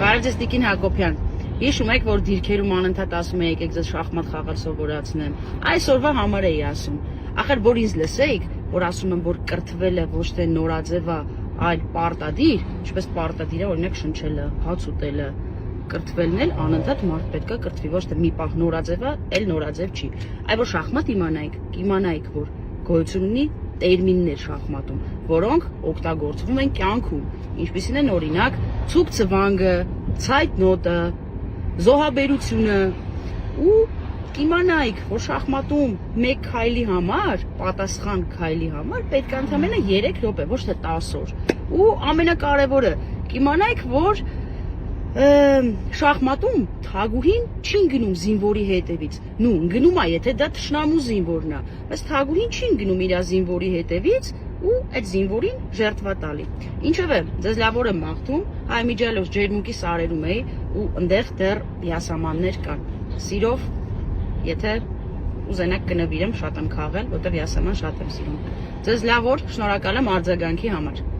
Բարև ձեզ Տիկին Հակոբյան։ Հիշում եք, որ դիրքերում անընդհատ ասում եք, եկեք ձեզ շախմատ խաղալ սովորացնեմ։ Այսօրվա համար էի ասում։ Ախր որ ինձ լսեիք, որ ասում եմ, որ կրթվելը ոչ թե նորաձև է, այլ պարտադիր, ինչպես պարտադիր է օրինակ շնչելը, հաց ուտելը, կրթվելն էլ անընդհատ մարդ պետք է կրթվի, ոչ թե մի պահ նորաձև է, էլ նորաձև չի։ Այ որ շախմատ իմանայիք, որ գոյություն ունի տերմիններ շախմատում, որոնք օգտագործվում են կյանքում, ինչպիսին են օրինակ ցուկ ցվանգը, ցայտնոտը, զոհաբերությունը ու իմանայիք, որ շախմատում մեկ քայլի համար, պատասխան քայլի համար պետք է ընդամենը 3 րոպե, ոչ թե 10 օր։ Ու ամենակարևորը, իմանայիք, որ շախմատում թագուհին չի գնում զինվորի հետևից։ Նու գնում է, եթե դա թշնամու զինվորն է, բայց թագուհին չի գնում իր զինվորի հետևից ու այդ զինվորին ժերտվա տալի։ Ինչով է, ձեզ լավ օր եմ մաղթում, հայ միջալոց ջերմուկի սարերում էի ու այնտեղ դեռ յասամաններ կան։ Սիրով, եթե ուզենաք կնվիրեմ, շատ եմ խաղալ, որտեղ յասաման շատ եմ սիրում։ Ձեզ լավ օր, շնորհակալ եմ արձագանքի համար։